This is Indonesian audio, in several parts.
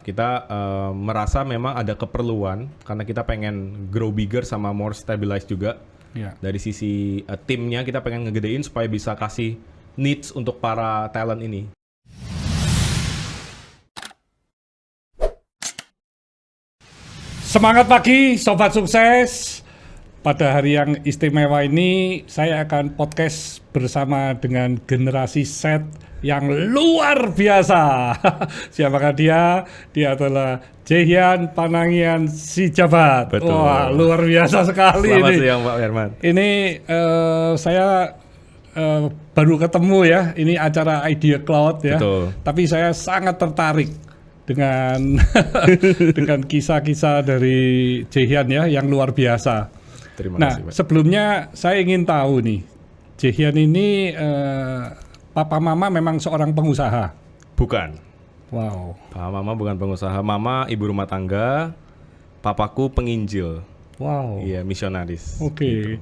Kita merasa memang ada keperluan karena kita pengen grow bigger sama more stabilized juga. Ya. Dari sisi timnya kita pengen ngegedein supaya bisa kasih needs untuk para talent ini. Semangat pagi Sobat Sukses. Pada hari yang istimewa ini saya akan podcast bersama dengan generasi Z yang luar biasa. Siapakah dia? Dia adalah Jehian Panangian Sijabat. Betul. Wah, luar biasa sekali. Selamat ini. siang Pak Herman. Ini saya baru ketemu ya. Ini acara Idea Cloud ya. Betul. Tapi saya sangat tertarik dengan dengan kisah-kisah dari Jehian ya yang luar biasa. Terima Nah, kasih Pak. sebelumnya saya ingin tahu nih, Jehian ini papa mama memang seorang pengusaha. Bukan. Wow. Mama bukan pengusaha. Mama ibu rumah tangga. Papaku penginjil. Wow. Iya, misionaris. Oke.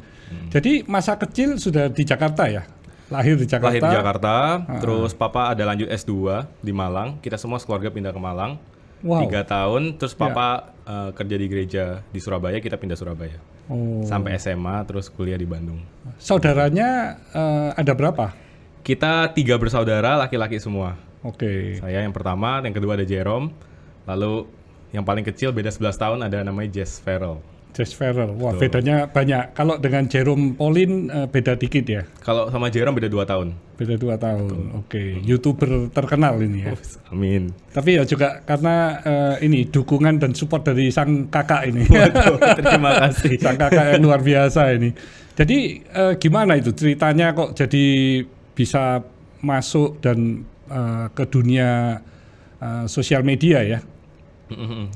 Jadi masa kecil sudah di Jakarta ya? Lahir di Jakarta. Lahir di Jakarta, terus papa ada lanjut S2 di Malang. Kita semua sekeluarga pindah ke Malang. Wow. 3 tahun, terus papa kerja di gereja di Surabaya, kita pindah Surabaya. Oh. Sampai SMA, terus kuliah di Bandung. Saudaranya ada berapa? Kita 3 bersaudara, laki-laki semua. Oke. Saya yang pertama, yang kedua ada Jerome. Lalu yang paling kecil beda 11 tahun ada namanya Jess Farrell. Jess Farrell. Wah, bedanya banyak. Kalau dengan Jerome Pauline beda dikit ya? Kalau sama Jerome beda 2 tahun. Beda 2 tahun. Oke. YouTuber terkenal ini ya. Amin. Tapi ya juga karena ini dukungan dan support dari sang kakak ini. Waduh, terima kasih. Sang kakak yang luar biasa ini. Jadi gimana itu ceritanya kok jadi bisa masuk dan ke dunia sosial media ya?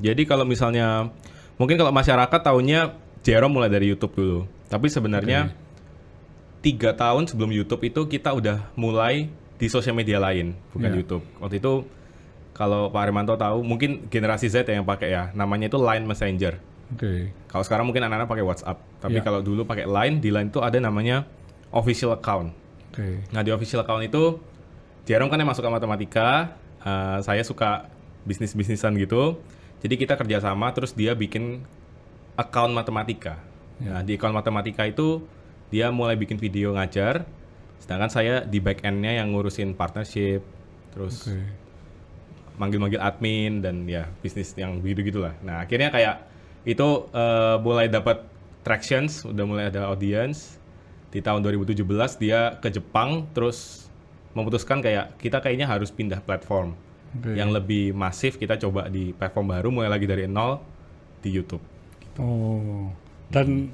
Jadi kalau misalnya mungkin kalau masyarakat taunya Jerome mulai dari YouTube dulu. Tapi sebenarnya 3 tahun sebelum YouTube itu kita udah mulai di sosial media lain, bukan YouTube. Waktu itu kalau Pak Arimanto tahu, mungkin generasi Z yang pakai ya, namanya itu Line Messenger. Oke. Kalau sekarang mungkin anak-anak pakai WhatsApp, tapi kalau dulu pakai Line, di Line itu ada namanya official account. Oke. Nah di official account itu Jerome kan yang masuk ke matematika, saya suka bisnis-bisnisan gitu. Jadi kita kerjasama, terus dia bikin account matematika. Nah di account matematika itu dia mulai bikin video ngajar, sedangkan saya di back end-nya yang ngurusin partnership, terus manggil-manggil admin dan ya bisnis yang begitu-gitulah. Nah akhirnya kayak itu mulai dapat tractions, udah mulai ada audience. Di tahun 2017 dia ke Jepang, terus memutuskan kayak kita kayaknya harus pindah platform yang lebih masif. Kita coba di platform baru, mulai lagi dari nol di YouTube. Oh. Dan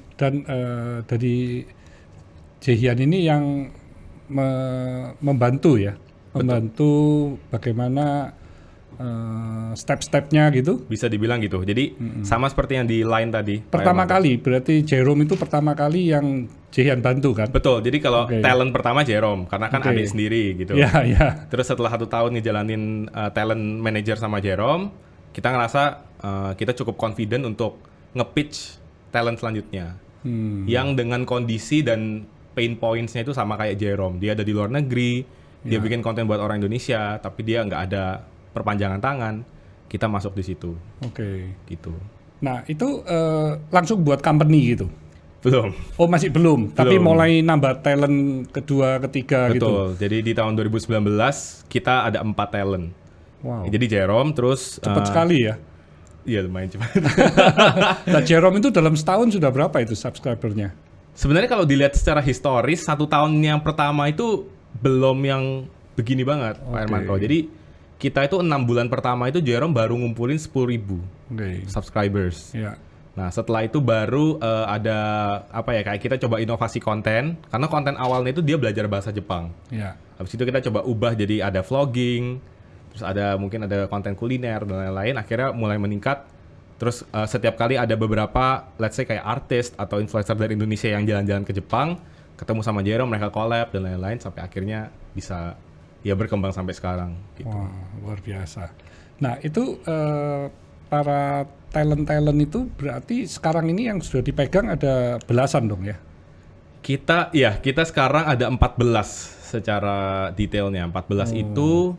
dari Jehian ini yang membantu ya, membantu bagaimana step-stepnya gitu. Bisa dibilang gitu. Jadi sama seperti yang di Line tadi. Pertama kali, berarti Jerome itu pertama kali yang Jehian bantu kan? Betul. Jadi kalau talent pertama Jerome, karena kan adik sendiri gitu. Iya, iya. Terus setelah 1 tahun ngejalanin talent manager sama Jerome, kita ngerasa kita cukup confident untuk nge-pitch talent selanjutnya. Yang dengan kondisi dan pain points-nya itu sama kayak Jerome. Dia ada di luar negeri, dia bikin konten buat orang Indonesia, tapi dia nggak ada perpanjangan tangan. Kita masuk di situ. Oke. Gitu. Nah, itu langsung buat company gitu? Belum. Oh, masih belum. Tapi mulai nambah talent kedua, ketiga gitu? Betul. Jadi di tahun 2019 kita ada 4 talent. Wow. Jadi Jerome, terus Cepat sekali ya? iya lumayan cepat. Nah, Jerome itu dalam setahun sudah berapa itu subscribernya? Sebenarnya kalau dilihat secara historis, 1 tahun yang pertama itu belum yang begini banget, Pak Hermanto. Jadi kita itu 6 bulan pertama itu Jerome baru ngumpulin 10.000 subscribers. Ya. Nah setelah itu baru ada apa ya, kayak kita coba inovasi konten, karena konten awalnya itu dia belajar bahasa Jepang. Ya. Habis itu kita coba ubah jadi ada vlogging, terus ada mungkin ada konten kuliner dan lain-lain. Akhirnya mulai meningkat. Terus setiap kali ada beberapa, let's say kayak artis atau influencer dari Indonesia yang jalan-jalan ke Jepang, ketemu sama Jerome, mereka collab dan lain-lain sampai akhirnya bisa ya berkembang sampai sekarang. Gitu. Wah, luar biasa. Nah, itu para talent-talent itu berarti sekarang ini yang sudah dipegang ada belasan dong ya? Kita sekarang ada 14 secara detailnya. 14 itu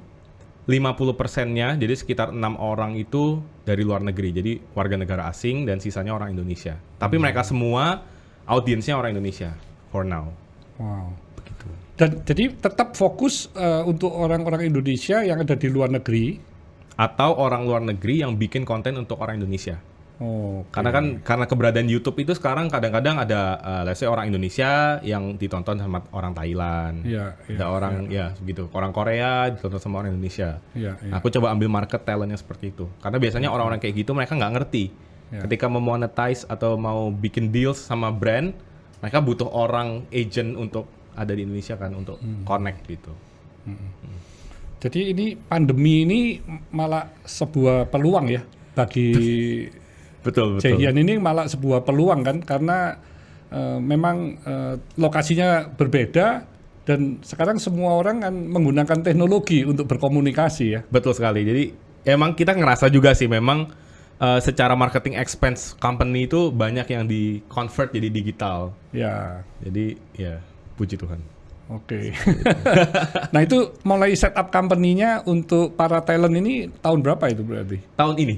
50%-nya, jadi sekitar 6 orang itu dari luar negeri. Jadi warga negara asing dan sisanya orang Indonesia. Tapi mereka semua audiensnya orang Indonesia for now. Wow. Begitu. Dan jadi tetap fokus untuk orang-orang Indonesia yang ada di luar negeri. Atau orang luar negeri yang bikin konten untuk orang Indonesia. Oh, Karena keberadaan YouTube itu sekarang kadang-kadang ada let's say orang Indonesia yang ditonton sama orang Thailand. Iya, Ada orang ya gitu, orang Korea ditonton sama orang Indonesia. Iya, iya. Aku coba ambil market talentnya seperti itu. Karena biasanya orang-orang kayak gitu mereka nggak ngerti. Ya. Ketika mau monetize atau mau bikin deals sama brand, mereka butuh orang agent untuk ada di Indonesia kan untuk connect gitu. Jadi ini pandemi ini malah sebuah peluang ya bagi Betul. Jaehyun ini malah sebuah peluang kan karena memang lokasinya berbeda dan sekarang semua orang kan menggunakan teknologi untuk berkomunikasi ya. Betul sekali. Jadi emang kita ngerasa juga sih memang secara marketing expense company itu banyak yang di convert jadi digital. Ya, Jadi ya puji Tuhan. oke. Nah itu mulai setup company-nya untuk para talent ini tahun berapa itu berarti? Tahun ini,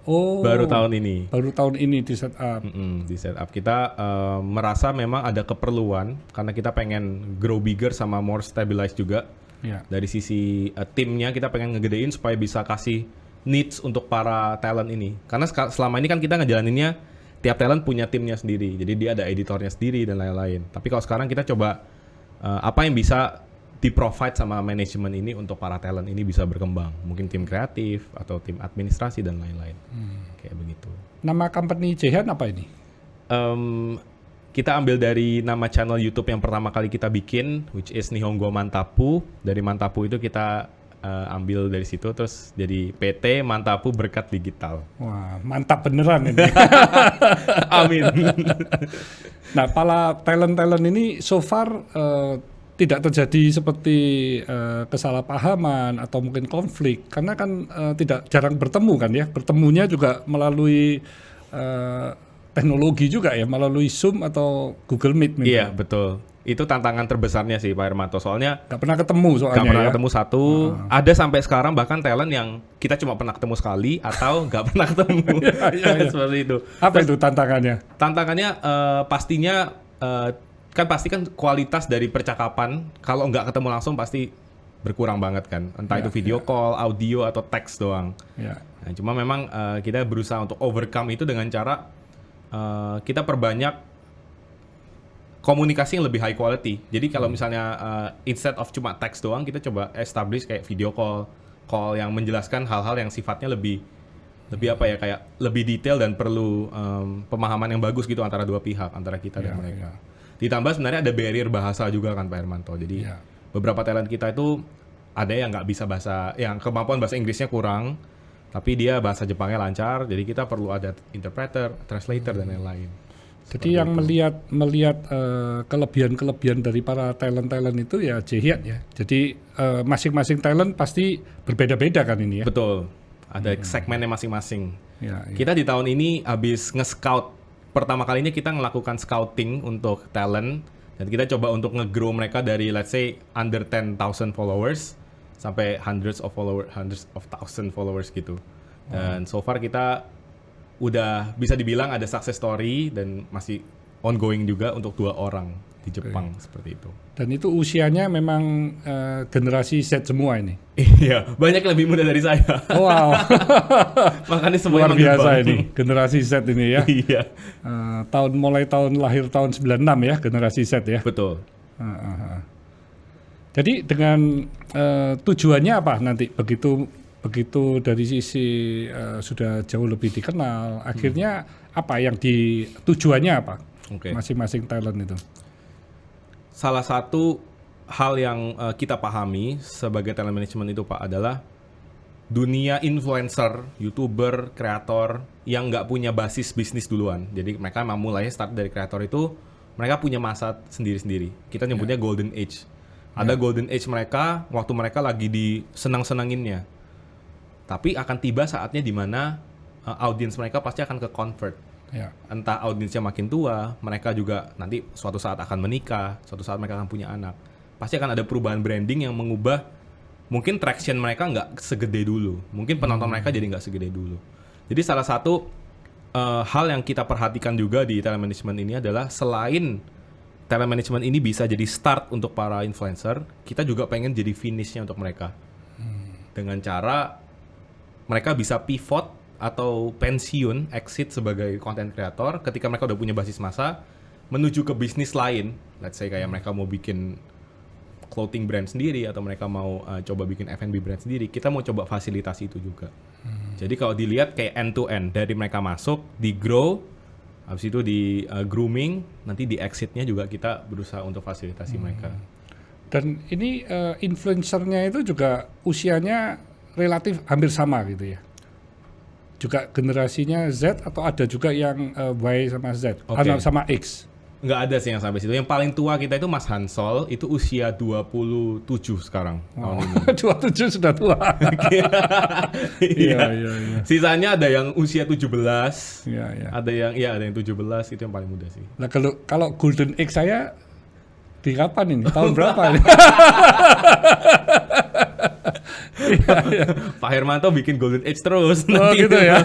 Oh, baru tahun ini. baru tahun ini di setup. Di setup kita merasa memang ada keperluan karena kita pengen grow bigger sama more stabilized juga. Ya. Dari sisi timnya kita pengen ngegedein supaya bisa kasih needs untuk para talent ini. Karena selama ini kan kita ngejalaninnya tiap talent punya timnya sendiri. Jadi dia ada editornya sendiri dan lain-lain. Tapi kalau sekarang kita coba apa yang bisa di-provide sama manajemen ini untuk para talent ini bisa berkembang. Mungkin tim kreatif atau tim administrasi dan lain-lain. Kayak begitu. Nama company Jaehyun apa ini? Kita ambil dari nama channel YouTube yang pertama kali kita bikin, which is Nihongo Mantapu. Dari Mantapu itu kita ambil dari situ, terus jadi PT Mantapu Berkat Digital. Wah, mantap beneran ini. Amin. Nah, para talent-talent ini so far tidak terjadi seperti kesalahpahaman atau mungkin konflik karena kan tidak jarang bertemu kan ya. Bertemunya juga melalui teknologi juga ya, melalui Zoom atau Google Meet. Iya, betul. Itu tantangan terbesarnya sih Pak Hermanto. Soalnya Nggak pernah ketemu soalnya nggak pernah ya. ketemu satu. Ada sampai sekarang bahkan talent yang kita cuma pernah ketemu sekali atau nggak pernah ketemu. Iya. Seperti itu. Apa itu tantangannya? Tantangannya pastinya pasti kan kualitas dari percakapan kalau nggak ketemu langsung pasti berkurang banget kan. Entah itu video call, audio atau teks doang. Ya. Nah, cuma memang kita berusaha untuk overcome itu dengan cara kita perbanyak komunikasi yang lebih high quality. Jadi kalau misalnya instead of cuma teks doang, kita coba establish kayak video call yang menjelaskan hal-hal yang sifatnya lebih apa ya, kayak lebih detail dan perlu pemahaman yang bagus gitu antara dua pihak, antara kita dan mereka. Ditambah sebenarnya ada barrier bahasa juga kan Pak Hermanto. Jadi beberapa talent kita itu ada yang nggak bisa bahasa, yang kemampuan bahasa Inggrisnya kurang, tapi dia bahasa Jepangnya lancar. Jadi kita perlu ada interpreter, translator dan lain-lain. Jadi yang melihat kelebihan-kelebihan dari para talent-talent itu ya Jaehyun ya. Jadi masing-masing talent pasti berbeda-beda kan ini ya. Betul. Ada segmennya masing-masing. Ya. Kita di tahun ini habis nge-scout. Pertama kalinya kita melakukan scouting untuk talent dan kita coba untuk nge-grow mereka dari let's say under 10,000 followers sampai hundreds of thousand followers gitu. Dan so far kita udah bisa dibilang ada success story dan masih ongoing juga untuk 2 orang di Jepang seperti itu. Dan itu usianya memang generasi Z semua ini. Iya, banyak yang lebih muda dari saya. Wow, Makanya semua luar yang biasa manggil Bang. ini generasi Z ini ya. Iya, Mulai tahun lahir tahun 96 ya generasi Z ya. betul. Jadi dengan tujuannya apa nanti begitu dari sisi sudah jauh lebih dikenal, akhirnya apa yang tujuannya apa? Oke. Masing-masing talent itu. Salah satu hal yang kita pahami sebagai talent management itu Pak adalah dunia influencer, YouTuber, kreator yang nggak punya basis bisnis duluan. Jadi mereka memang mulai start dari kreator itu mereka punya masa sendiri-sendiri. Kita nyebutnya golden age. Ada golden age mereka waktu mereka lagi di senang-senanginnya. Tapi akan tiba saatnya di mana audiens mereka pasti akan ke convert. Ya. Entah audiensnya makin tua, mereka juga nanti suatu saat akan menikah, suatu saat mereka akan punya anak. Pasti akan ada perubahan branding yang mengubah mungkin traction mereka nggak segede dulu. Mungkin penonton mereka jadi nggak segede dulu. Jadi salah satu hal yang kita perhatikan juga di telemanagement ini adalah selain telemanagement ini bisa jadi start untuk para influencer, kita juga pengen jadi finishnya untuk mereka. Dengan cara mereka bisa pivot atau pensiun, exit sebagai content creator ketika mereka udah punya basis massa menuju ke bisnis lain. Let's say kayak mereka mau bikin clothing brand sendiri atau mereka mau coba bikin F&B brand sendiri, kita mau coba fasilitasi itu juga. Jadi kalau dilihat kayak end to end, dari mereka masuk, di grow, habis itu di grooming, nanti di exitnya juga kita berusaha untuk fasilitasi mereka. Dan ini influencernya itu juga usianya relatif hampir sama gitu ya? Juga generasinya Z atau ada juga yang Y sama Z? Atau sama X? Nggak ada sih yang sampai situ. Yang paling tua kita itu Mas Hansol, itu usia 27 sekarang. Oh, 27 sudah tua. Iya. Iya. Sisanya ada yang usia 17. Iya. Ada yang 17, itu yang paling muda sih. Nah kalau Golden X saya di kapan ini? Tahun berapa ini? Iya. Pak Hermanto bikin Golden Age terus. Oh gitu ya.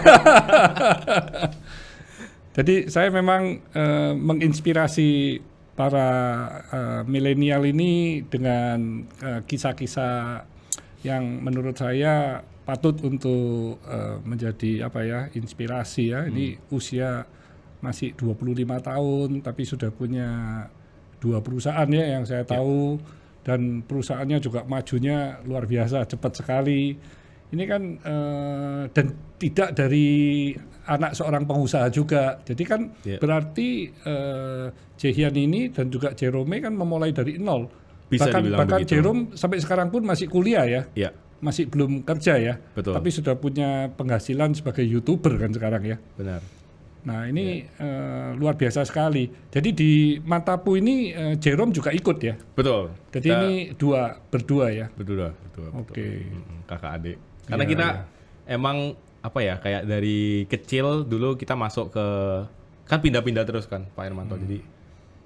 Jadi saya memang menginspirasi para milenial ini dengan kisah-kisah yang menurut saya patut untuk menjadi inspirasi ya. Ini usia masih 25 tahun tapi sudah punya 2 perusahaan ya yang saya tahu, dan perusahaannya juga majunya luar biasa, cepat sekali. Ini kan dan tidak dari anak seorang pengusaha juga. Jadi kan berarti Jaehyun ini dan juga Jerome kan memulai dari nol. Bisa bahkan Jerome sampai sekarang pun masih kuliah ya. Iya. Masih belum kerja ya. Betul. Tapi sudah punya penghasilan sebagai YouTuber kan sekarang ya. Benar. Nah ini luar biasa sekali. Jadi di Matapu ini Jerome juga ikut ya? Betul. Jadi ini berdua ya? Berdua. Oke. Kakak adik. Karena kita emang kayak dari kecil dulu kita masuk ke, kan pindah-pindah terus kan Pak Hermanto. Jadi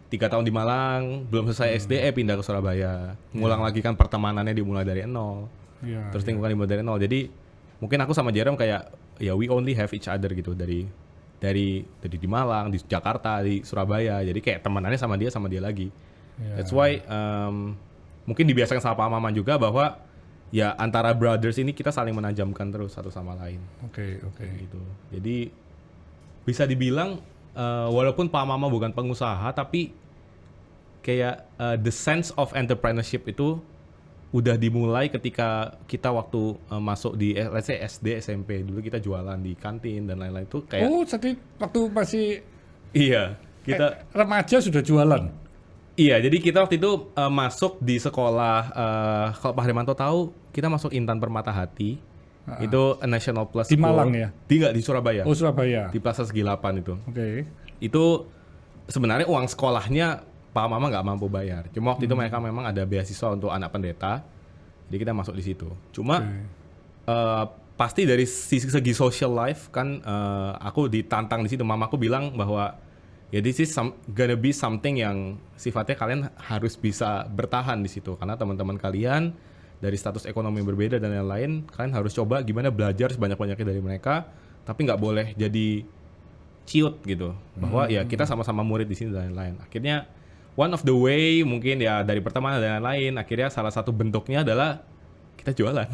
3 tahun di Malang, belum selesai SD pindah ke Surabaya. Ngulang lagi kan pertemanannya dimulai dari nol. Terus lingkungan dimulai dari nol. Jadi mungkin aku sama Jerome kayak ya we only have each other gitu dari di Malang, di Jakarta, di Surabaya. Jadi kayak temanannya sama dia lagi. That's why mungkin dibiasakan sama Pak Maman juga bahwa ya antara brothers ini kita saling menajamkan terus satu sama lain. Oke. Gitu. Jadi bisa dibilang walaupun Pak Mama bukan pengusaha, tapi kayak the sense of entrepreneurship itu udah dimulai ketika kita waktu masuk di let's say SD, SMP. Dulu kita jualan di kantin dan lain-lain itu kayak. Oh, jadi waktu masih kita remaja sudah jualan. Iya, jadi kita waktu itu masuk di sekolah, kalau Pak Hermanto tahu, kita masuk Intan Permata Hati, itu a National Plus di School. Malang ya? Di Surabaya. Oh, Surabaya. Di Plaza Segi 8 itu. Oke. Itu sebenarnya uang sekolahnya Pak Mama nggak mampu bayar. Cuma waktu itu mereka memang ada beasiswa untuk anak pendeta, jadi kita masuk di situ. Cuma pasti dari segi social life kan, aku ditantang di situ. Mamaku bilang bahwa ya this is gonna be something yang sifatnya kalian harus bisa bertahan di situ, karena teman-teman kalian dari status ekonomi yang berbeda dan lain-lain, kalian harus coba gimana belajar sebanyak-banyaknya dari mereka, tapi nggak boleh jadi ciut gitu, bahwa ya kita sama-sama murid di sini dan lain-lain. Akhirnya one of the way mungkin ya dari pertemanan dan lain-lain, akhirnya salah satu bentuknya adalah kita jualan.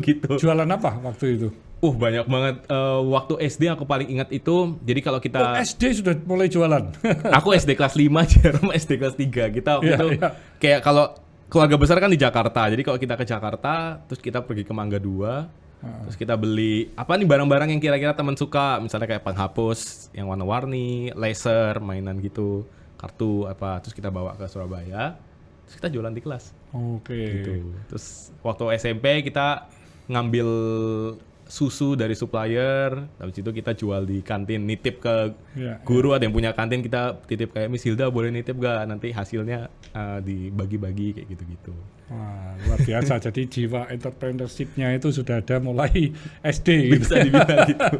Gitu. Jualan apa waktu itu? Banyak banget. Waktu SD aku paling ingat itu, jadi kalau kita... SD sudah mulai jualan? Aku SD kelas 5, Jerome SD kelas 3. Kita waktu itu kayak kalau keluarga besar kan di Jakarta, jadi kalau kita ke Jakarta, terus kita pergi ke Mangga 2, terus kita beli, apa nih barang-barang yang kira-kira teman suka, misalnya kayak penghapus yang warna-warni, laser, mainan gitu, kartu, apa, terus kita bawa ke Surabaya, terus kita jualan di kelas. Gitu. Terus waktu SMP kita ngambil susu dari supplier, habis itu kita jual di kantin, nitip ke guru, ada yang punya kantin kita titip kayak Miss Hilda boleh nitip gak, nanti hasilnya dibagi-bagi kayak gitu-gitu. Wah, luar biasa. Jadi jiwa entrepreneurship-nya itu sudah ada mulai SD gitu. Bisa dibilang gitu.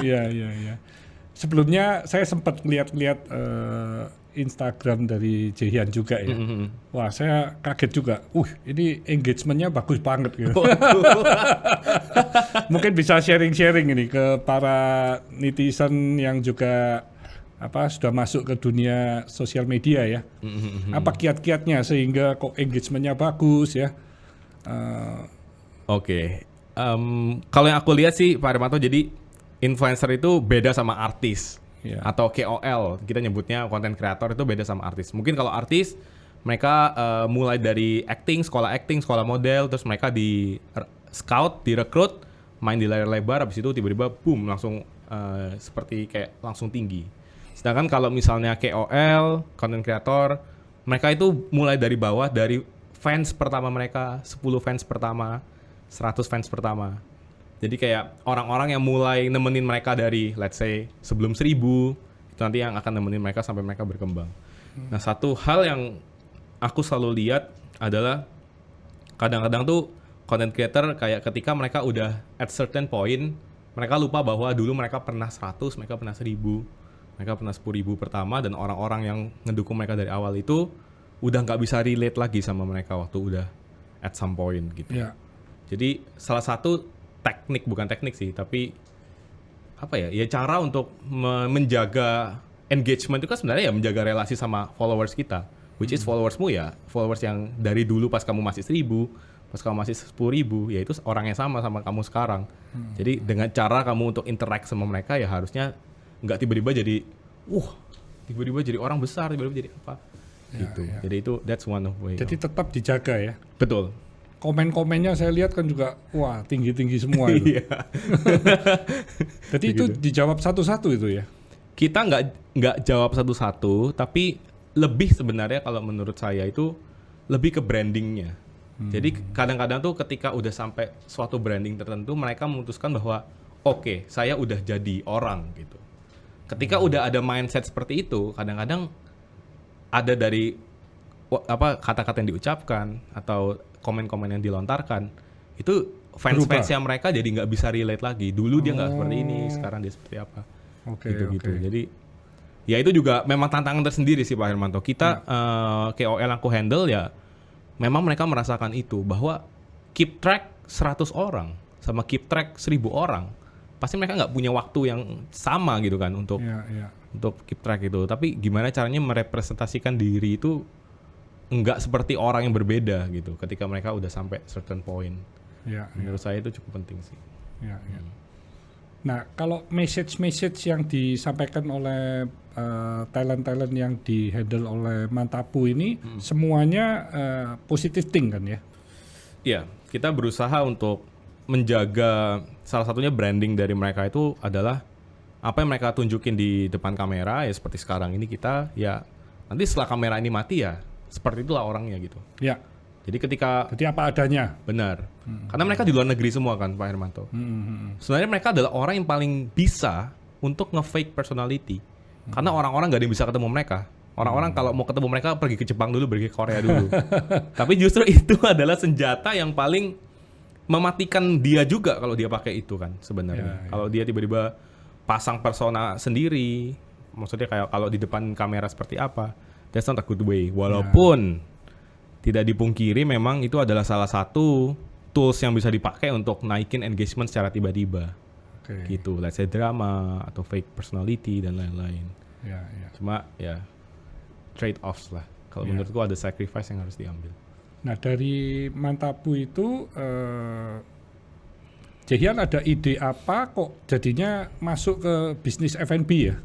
Iya. Sebelumnya saya sempat lihat-lihat Instagram dari Jehian juga ya. Wah, saya kaget juga. Ini engagement-nya bagus banget gitu. Mungkin bisa sharing-sharing ini ke para netizen yang juga sudah masuk ke dunia sosial media ya. Apa kiat-kiatnya sehingga kok engagement-nya bagus ya? Oke. Kalau yang aku lihat sih Pak Hermanto, jadi influencer itu beda sama artis. Atau KOL, kita nyebutnya content creator, itu beda sama artis. Mungkin kalau artis mereka mulai dari acting, sekolah model, terus mereka di scout, direkrut, main di layar lebar, habis itu tiba-tiba boom langsung seperti kayak langsung tinggi. Sedangkan kalau misalnya KOL, content creator, mereka itu mulai dari bawah, dari fans pertama mereka, 10 fans pertama, 100 fans pertama. Jadi kayak orang-orang yang mulai nemenin mereka dari let's say sebelum 1000, itu nanti yang akan nemenin mereka sampai mereka berkembang. Nah, satu hal yang aku selalu lihat adalah kadang-kadang tuh content creator kayak ketika mereka udah at certain point, mereka lupa bahwa dulu mereka pernah 100, mereka pernah 1000, mereka pernah 10.000 pertama, dan orang-orang yang ngedukung mereka dari awal itu udah nggak bisa relate lagi sama mereka waktu udah at some point gitu. Yeah. Jadi salah satu bukan teknik sih, tapi cara untuk menjaga engagement itu kan sebenarnya ya menjaga relasi sama followers kita, which is followersmu ya followers yang dari dulu pas kamu masih 1000, pas kamu masih 10.000, ya itu orang yang sama kamu sekarang. Jadi dengan cara kamu untuk interact sama mereka ya harusnya nggak tiba-tiba jadi orang besar, tiba-tiba jadi apa gitu. Ya. Jadi itu that's one of way. Jadi tetap dijaga ya. Betul. Komen-komennya saya lihat kan juga tinggi-tinggi semua itu. Jadi itu dijawab satu-satu itu ya? Kita nggak jawab satu-satu, tapi lebih sebenarnya kalau menurut saya itu lebih ke brandingnya. Jadi kadang-kadang tuh ketika udah sampai suatu branding tertentu, mereka memutuskan bahwa oke, saya udah jadi orang gitu. Ketika udah ada mindset seperti itu, kadang-kadang ada dari kata-kata yang diucapkan atau komen-komen yang dilontarkan, itu fans-fansnya mereka jadi nggak bisa relate lagi. Dulu dia nggak seperti ini, sekarang dia seperti apa. Gitu. Jadi ya itu juga memang tantangan tersendiri sih Pak Hermanto. Kita KOL aku handle ya, memang mereka merasakan itu, bahwa keep track 100 orang sama keep track 1000 orang, pasti mereka nggak punya waktu yang sama gitu kan untuk keep track itu. Tapi gimana caranya merepresentasikan diri itu nggak seperti orang yang berbeda gitu ketika mereka udah sampai certain point. Menurut saya itu cukup penting sih. Nah, kalau message yang disampaikan oleh talent-talent yang di-handle oleh Mantapu ini semuanya positive thing kan ya? Iya, kita berusaha untuk menjaga, salah satunya branding dari mereka itu adalah apa yang mereka tunjukin di depan kamera, ya seperti sekarang ini kita ya nanti setelah kamera ini mati ya seperti itulah orangnya gitu. Ya. Jadi apa adanya. Benar. Karena mereka di luar negeri semua kan Pak Hermanto. Sebenarnya mereka adalah orang yang paling bisa untuk nge-fake personality. Karena orang-orang gak ada yang bisa ketemu mereka. Orang-orang kalau mau ketemu mereka pergi ke Jepang dulu, pergi ke Korea dulu. Tapi justru itu adalah senjata yang paling mematikan dia juga kalau dia pakai itu kan sebenarnya. Kalau dia tiba-tiba pasang persona sendiri, maksudnya kayak kalau di depan kamera seperti apa, that's not a good way. Walaupun tidak dipungkiri memang itu adalah salah satu tools yang bisa dipakai untuk naikin engagement secara tiba-tiba. Gitu, let's say drama atau fake personality dan lain-lain. Cuma ya trade-offs lah. Kalau menurutku ada sacrifice yang harus diambil. Nah, dari Mantapu itu Jehian ada ide apa kok jadinya masuk ke bisnis F&B ya?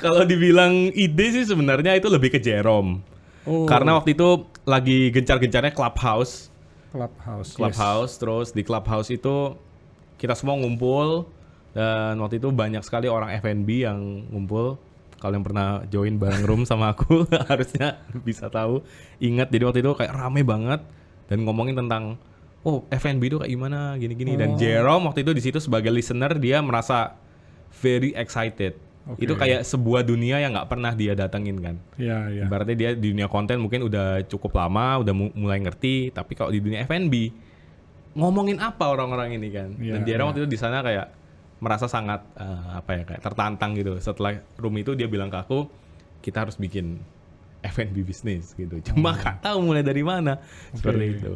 Kalau dibilang ide sih sebenarnya itu lebih ke Jerome. Karena waktu itu lagi gencar-gencarnya Clubhouse. Terus di Clubhouse itu kita semua ngumpul, dan waktu itu banyak sekali orang F&B yang ngumpul. Kalau yang pernah join bareng room sama aku harusnya bisa tahu, ingat. Jadi waktu itu kayak rame banget dan ngomongin tentang F&B itu kayak gimana gini-gini. Dan Jerome waktu itu di situ sebagai listener dia merasa very excited. Itu kayak sebuah dunia yang nggak pernah dia datengin kan. Ibaratnya dia di dunia konten mungkin udah cukup lama, udah mulai ngerti, tapi kalau di dunia F&B ngomongin apa orang-orang ini kan. Dan Jerome waktu itu di sana kayak merasa sangat kayak tertantang gitu. Setelah room itu dia bilang ke aku, kita harus bikin F&B bisnis gitu. Cuma nggak tahu mulai dari mana seperti itu.